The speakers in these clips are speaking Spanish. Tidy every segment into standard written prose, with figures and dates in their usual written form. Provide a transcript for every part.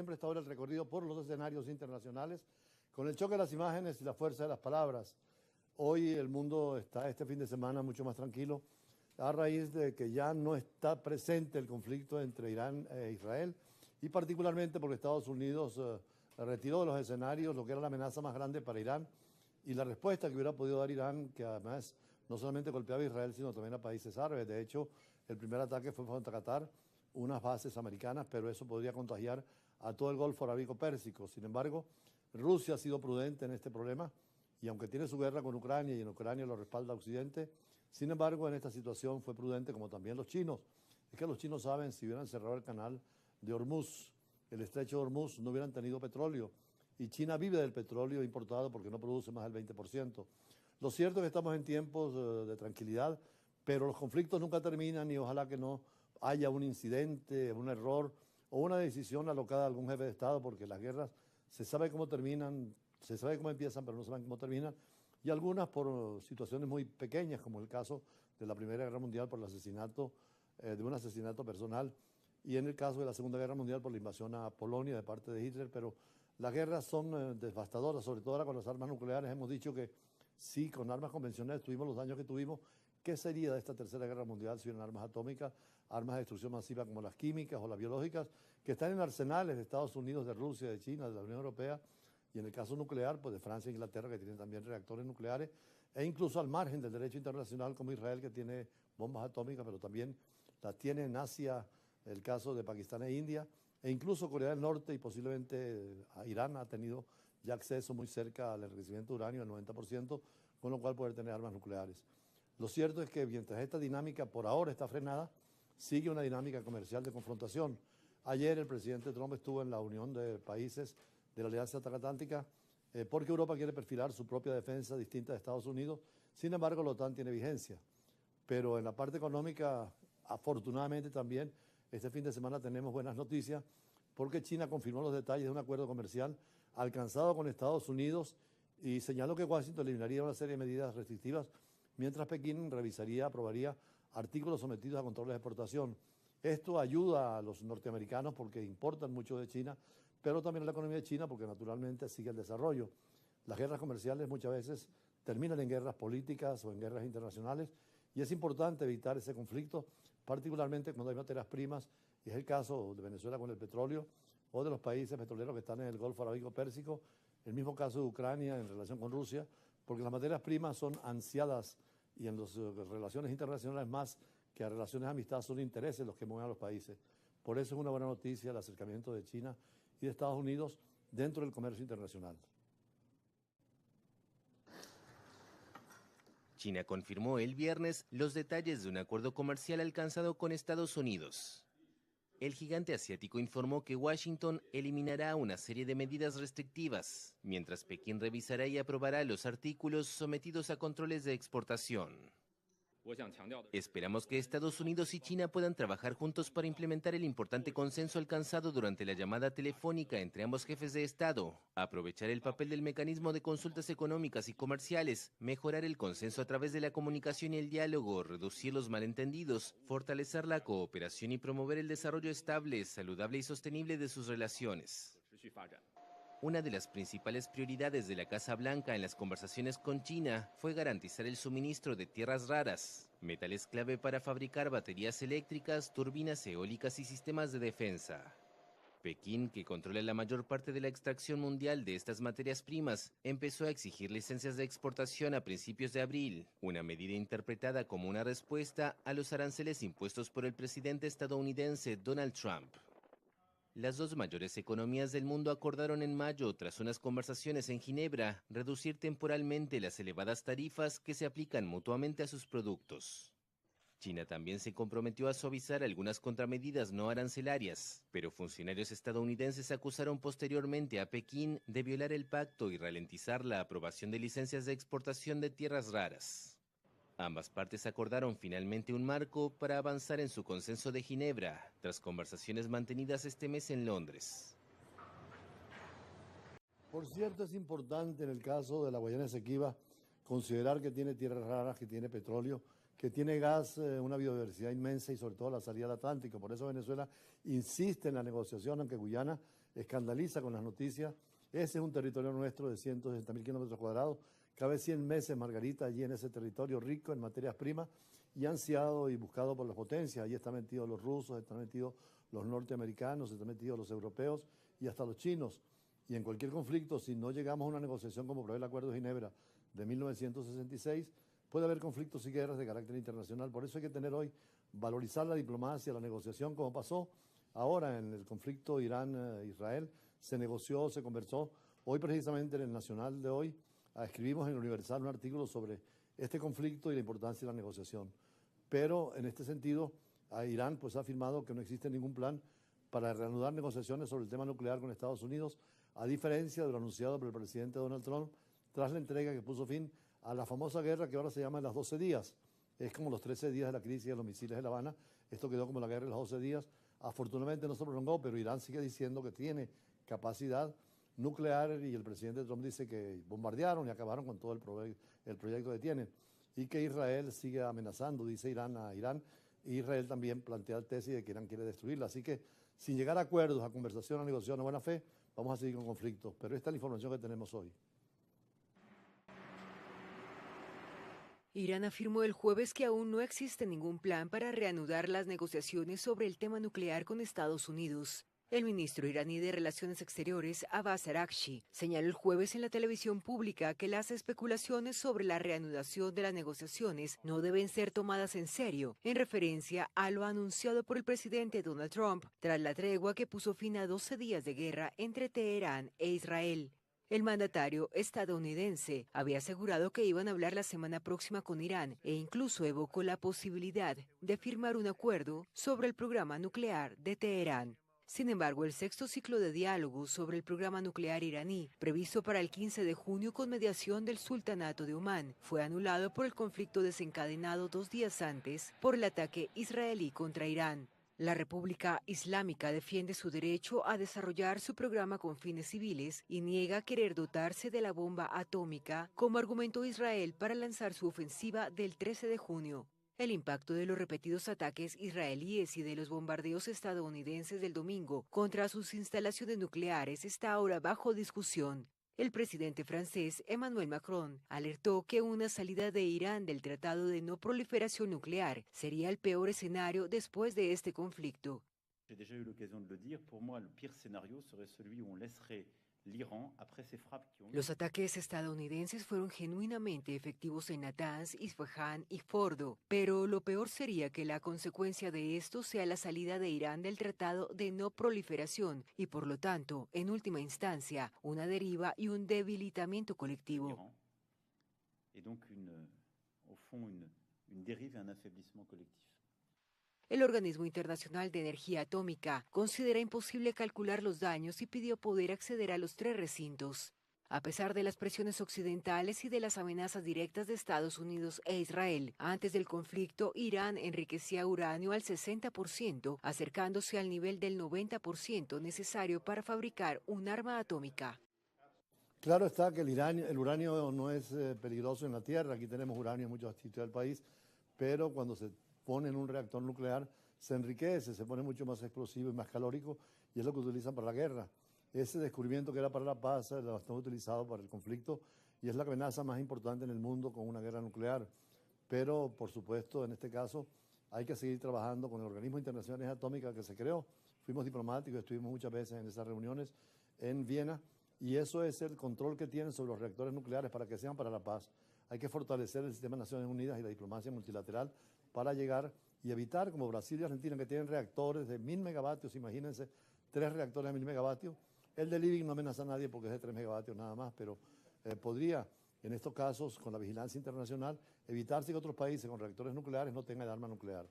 Siempre está ahora el recorrido por los escenarios internacionales, con el choque de las imágenes y la fuerza de las palabras. Hoy el mundo está este fin de semana mucho más tranquilo a raíz de que ya no está presente el conflicto entre Irán e Israel y particularmente porque Estados Unidos retiró de los escenarios lo que era la amenaza más grande para Irán y la respuesta que hubiera podido dar Irán, que además no solamente golpeaba a Israel, sino también a países árabes. De hecho, el primer ataque fue contra Qatar, unas bases americanas, pero eso podría contagiar a todo el Golfo Arábico-Pérsico. Sin embargo, Rusia ha sido prudente en este problema y aunque tiene su guerra con Ucrania y en Ucrania lo respalda Occidente, sin embargo, en esta situación fue prudente como también los chinos. Es que los chinos saben, si hubieran cerrado el canal de Hormuz, el estrecho de Hormuz, no hubieran tenido petróleo. Y China vive del petróleo importado porque no produce más del 20%. Lo cierto es que estamos en tiempos de tranquilidad, pero los conflictos nunca terminan y ojalá que no haya un incidente, un error o una decisión alocada a algún jefe de Estado, porque las guerras se sabe cómo terminan, se sabe cómo empiezan, pero no saben cómo terminan, y algunas por situaciones muy pequeñas, como el caso de la Primera Guerra Mundial por el asesinato, de un asesinato personal, y en el caso de la Segunda Guerra Mundial por la invasión a Polonia de parte de Hitler, pero las guerras son devastadoras, sobre todo ahora con las armas nucleares. Hemos dicho que sí, con armas convencionales tuvimos los daños que tuvimos. ¿Qué sería de esta Tercera Guerra Mundial si hubieran armas atómicas, armas de destrucción masiva como las químicas o las biológicas, que están en arsenales de Estados Unidos, de Rusia, de China, de la Unión Europea, y en el caso nuclear, pues de Francia e Inglaterra, que tienen también reactores nucleares, e incluso al margen del derecho internacional, como Israel, que tiene bombas atómicas, pero también las tiene en Asia, el caso de Pakistán e India, e incluso Corea del Norte y posiblemente Irán ha tenido ya acceso muy cerca al enriquecimiento de uranio, al 90%, con lo cual poder tener armas nucleares. Lo cierto es que mientras esta dinámica por ahora está frenada, sigue una dinámica comercial de confrontación. Ayer el presidente Trump estuvo en la Unión de Países de la Alianza Transatlántica porque Europa quiere perfilar su propia defensa distinta de Estados Unidos. Sin embargo, la OTAN tiene vigencia. Pero en la parte económica, afortunadamente también, este fin de semana tenemos buenas noticias porque China confirmó los detalles de un acuerdo comercial alcanzado con Estados Unidos y señaló que Washington eliminaría una serie de medidas restrictivas mientras Pekín revisaría, aprobaría artículos sometidos a controles de exportación. Esto ayuda a los norteamericanos porque importan mucho de China, pero también a la economía de China porque naturalmente sigue el desarrollo. Las guerras comerciales muchas veces terminan en guerras políticas o en guerras internacionales y es importante evitar ese conflicto, particularmente cuando hay materias primas, y es el caso de Venezuela con el petróleo o de los países petroleros que están en el Golfo Arábico-Pérsico, el mismo caso de Ucrania en relación con Rusia, porque las materias primas son ansiadas y en las relaciones internacionales más que a relaciones de amistad son intereses los que mueven a los países. Por eso es una buena noticia el acercamiento de China y de Estados Unidos dentro del comercio internacional. China confirmó el viernes los detalles de un acuerdo comercial alcanzado con Estados Unidos. El gigante asiático informó que Washington eliminará una serie de medidas restrictivas, mientras Pekín revisará y aprobará los artículos sometidos a controles de exportación. Esperamos que Estados Unidos y China puedan trabajar juntos para implementar el importante consenso alcanzado durante la llamada telefónica entre ambos jefes de Estado, aprovechar el papel del mecanismo de consultas económicas y comerciales, mejorar el consenso a través de la comunicación y el diálogo, reducir los malentendidos, fortalecer la cooperación y promover el desarrollo estable, saludable y sostenible de sus relaciones. Una de las principales prioridades de la Casa Blanca en las conversaciones con China fue garantizar el suministro de tierras raras, metales clave para fabricar baterías eléctricas, turbinas eólicas y sistemas de defensa. Pekín, que controla la mayor parte de la extracción mundial de estas materias primas, empezó a exigir licencias de exportación a principios de abril, una medida interpretada como una respuesta a los aranceles impuestos por el presidente estadounidense Donald Trump. Las dos mayores economías del mundo acordaron en mayo, tras unas conversaciones en Ginebra, reducir temporalmente las elevadas tarifas que se aplican mutuamente a sus productos. China también se comprometió a suavizar algunas contramedidas no arancelarias, pero funcionarios estadounidenses acusaron posteriormente a Pekín de violar el pacto y ralentizar la aprobación de licencias de exportación de tierras raras. Ambas partes acordaron finalmente un marco para avanzar en su consenso de Ginebra, tras conversaciones mantenidas este mes en Londres. Por cierto, es importante en el caso de la Guayana Esequiba considerar que tiene tierras raras, que tiene petróleo, que tiene gas, una biodiversidad inmensa y sobre todo la salida al Atlántico. Por eso Venezuela insiste en la negociación, aunque Guyana escandaliza con las noticias. Ese es un territorio nuestro de 160.000 kilómetros cuadrados. Cabe 100 meses Margarita allí en ese territorio rico en materias primas y ansiado y buscado por las potencias. Allí están metidos los rusos, están metidos los norteamericanos, están metidos los europeos y hasta los chinos. Y en cualquier conflicto, si no llegamos a una negociación como prevé el Acuerdo de Ginebra de 1966, puede haber conflictos y guerras de carácter internacional. Por eso hay que tener hoy, valorizar la diplomacia, la negociación, como pasó ahora en el conflicto Irán-Israel. Se negoció, se conversó. Hoy precisamente en el Nacional de hoy escribimos en el Universal un artículo sobre este conflicto y la importancia de la negociación. Pero en este sentido, Irán pues, ha afirmado que no existe ningún plan para reanudar negociaciones sobre el tema nuclear con Estados Unidos, a diferencia de lo anunciado por el presidente Donald Trump tras la entrega que puso fin a la famosa guerra que ahora se llama las 12 días. Es como los 13 días de la crisis de los misiles de La Habana. Esto quedó como la guerra de los 12 días. Afortunadamente no se prolongó, pero Irán sigue diciendo que tiene capacidad nuclear y el presidente Trump dice que bombardearon y acabaron con todo el proyecto que tienen y que Israel sigue amenazando, dice Irán a Irán. Israel también plantea la tesis de que Irán quiere destruirla. Así que sin llegar a acuerdos, a conversación, a negociación, a buena fe, vamos a seguir con conflictos. Pero esta es la información que tenemos hoy. Irán afirmó el jueves que aún no existe ningún plan para reanudar las negociaciones sobre el tema nuclear con Estados Unidos. El ministro iraní de Relaciones Exteriores, Abbas Araghchi, señaló el jueves en la televisión pública que las especulaciones sobre la reanudación de las negociaciones no deben ser tomadas en serio, en referencia a lo anunciado por el presidente Donald Trump tras la tregua que puso fin a 12 días de guerra entre Teherán e Israel. El mandatario estadounidense había asegurado que iban a hablar la semana próxima con Irán e incluso evocó la posibilidad de firmar un acuerdo sobre el programa nuclear de Teherán. Sin embargo, el sexto ciclo de diálogo sobre el programa nuclear iraní, previsto para el 15 de junio con mediación del Sultanato de Omán, fue anulado por el conflicto desencadenado 2 días antes por el ataque israelí contra Irán. La República Islámica defiende su derecho a desarrollar su programa con fines civiles y niega querer dotarse de la bomba atómica como argumentó Israel para lanzar su ofensiva del 13 de junio. El impacto de los repetidos ataques israelíes y de los bombardeos estadounidenses del domingo contra sus instalaciones nucleares está ahora bajo discusión. El presidente francés Emmanuel Macron alertó que una salida de Irán del Tratado de No Proliferación Nuclear sería el peor escenario después de este conflicto. J'ai déjà eu l'occasion de le dire, pour moi, le pire scénario serait celui où on laisserait l'Iran après ces frappes qui ont... Los ataques estadounidenses fueron genuinamente efectivos en Natanz, Isfahan y Fordo, pero lo peor sería que la consecuencia de esto sea la salida de Irán del Tratado de No Proliferación y, por lo tanto, en última instancia, una deriva y un debilitamiento colectivo. Et donc, au fond, une dérive et un affaiblissement collectif. El Organismo Internacional de Energía Atómica considera imposible calcular los daños y pidió poder acceder a los 3 recintos. A pesar de las presiones occidentales y de las amenazas directas de Estados Unidos e Israel, antes del conflicto, Irán enriquecía uranio al 60%, acercándose al nivel del 90% necesario para fabricar un arma atómica. Claro está que el uranio no es peligroso en la Tierra. Aquí tenemos uranio en muchos sitios del país, pero cuando se pone en un reactor nuclear, se enriquece, se pone mucho más explosivo y más calórico, y es lo que utilizan para la guerra. Ese descubrimiento que era para la paz lo están utilizado para el conflicto y es la amenaza más importante en el mundo con una guerra nuclear. Pero, por supuesto, en este caso, hay que seguir trabajando con el Organismo Internacional de Energía Atómica que se creó. Fuimos diplomáticos, estuvimos muchas veces en esas reuniones en Viena, y eso es el control que tienen sobre los reactores nucleares para que sean para la paz. Hay que fortalecer el sistema de Naciones Unidas y la diplomacia multilateral para llegar y evitar, como Brasil y Argentina, que tienen reactores de 1000 megavatios, imagínense, 3 reactores de 1000 megavatios. El de Living no amenaza a nadie porque es de 3 megavatios nada más, pero podría, en estos casos, con la vigilancia internacional, evitarse que otros países con reactores nucleares no tengan el arma nuclear.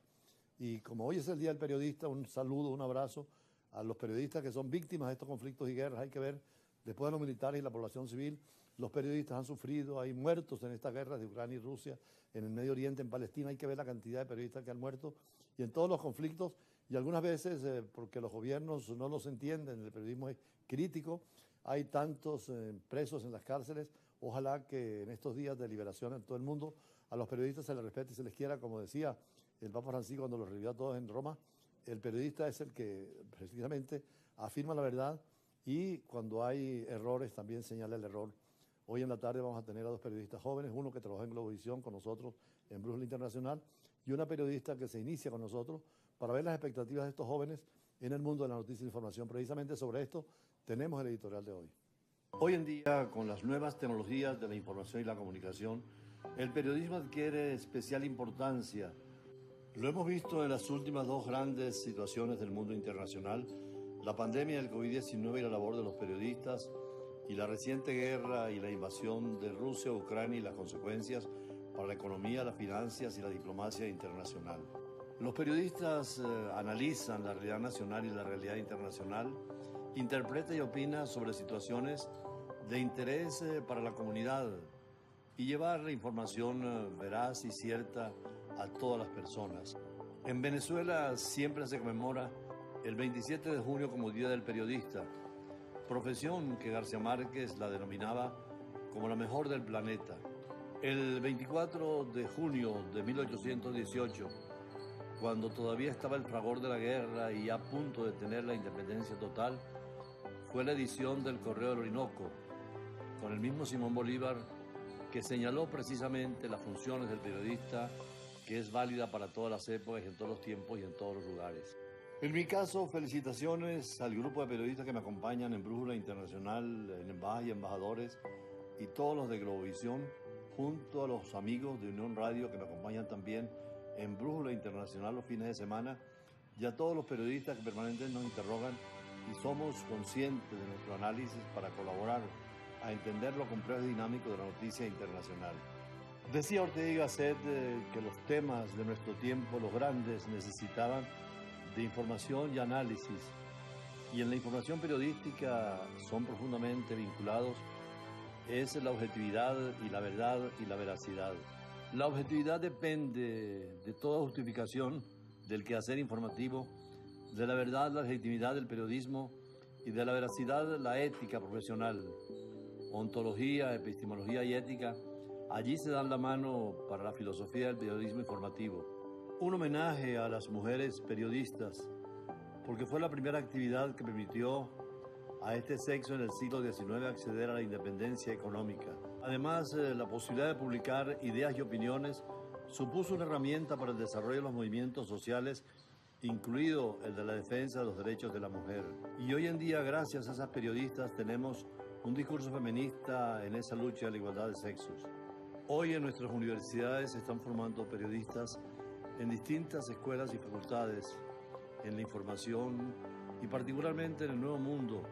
Y como hoy es el Día del Periodista, un saludo, un abrazo a los periodistas que son víctimas de estos conflictos y guerras. Hay que ver, después de los militares y la población civil, los periodistas han sufrido, hay muertos en estas guerras de Ucrania y Rusia, en el Medio Oriente, en Palestina. Hay que ver la cantidad de periodistas que han muerto y en todos los conflictos, y algunas veces, porque los gobiernos no los entienden, el periodismo es crítico, hay tantos presos en las cárceles. Ojalá que en estos días de liberación en todo el mundo a los periodistas se les respete y se les quiera, como decía el Papa Francisco cuando los recibió a todos en Roma. El periodista es el que precisamente afirma la verdad y cuando hay errores también señala el error. Hoy en la tarde vamos a tener a dos periodistas jóvenes, uno que trabaja en Globovisión con nosotros en Brújula Internacional y una periodista que se inicia con nosotros para ver las expectativas de estos jóvenes en el mundo de la noticia e información. Precisamente sobre esto tenemos el editorial de hoy. Hoy en día, con las nuevas tecnologías de la información y la comunicación, el periodismo adquiere especial importancia. Lo hemos visto en las últimas dos grandes situaciones del mundo internacional, la pandemia del COVID-19 y la labor de los periodistas, y la reciente guerra y la invasión de Rusia a Ucrania y las consecuencias para la economía, las finanzas y la diplomacia internacional. Los periodistas analizan la realidad nacional y la realidad internacional, interpretan y opinan sobre situaciones de interés para la comunidad y llevar la información veraz y cierta a todas las personas. En Venezuela siempre se conmemora el 27 de junio como Día del Periodista, profesión que García Márquez la denominaba como la mejor del planeta. El 24 de junio de 1818, cuando todavía estaba el fragor de la guerra y a punto de tener la independencia total, fue la edición del Correo del Orinoco, con el mismo Simón Bolívar, que señaló precisamente las funciones del periodista, que es válida para todas las épocas, en todos los tiempos y en todos los lugares. En mi caso, felicitaciones al grupo de periodistas que me acompañan en Brújula Internacional, en Embajadas y Embajadores, y todos los de Globovisión, junto a los amigos de Unión Radio que me acompañan también en Brújula Internacional los fines de semana, y a todos los periodistas que permanentemente nos interrogan y somos conscientes de nuestro análisis para colaborar a entender lo complejo y dinámico de la noticia internacional. Decía Ortega y Gasset que los temas de nuestro tiempo, los grandes, necesitaban de información y análisis, y en la información periodística son profundamente vinculados es la objetividad y la verdad y la veracidad. La objetividad depende de toda justificación del quehacer informativo, de la verdad la legitimidad del periodismo y de la veracidad la ética profesional. Ontología, epistemología y ética, allí se dan la mano para la filosofía del periodismo informativo. Un homenaje a las mujeres periodistas, porque fue la primera actividad que permitió a este sexo en el siglo XIX acceder a la independencia económica. Además, la posibilidad de publicar ideas y opiniones supuso una herramienta para el desarrollo de los movimientos sociales, incluido el de la defensa de los derechos de la mujer. Y hoy en día, gracias a esas periodistas, tenemos un discurso feminista en esa lucha de la igualdad de sexos. Hoy en nuestras universidades se están formando periodistas en distintas escuelas y facultades, en la información y particularmente en el Nuevo Mundo,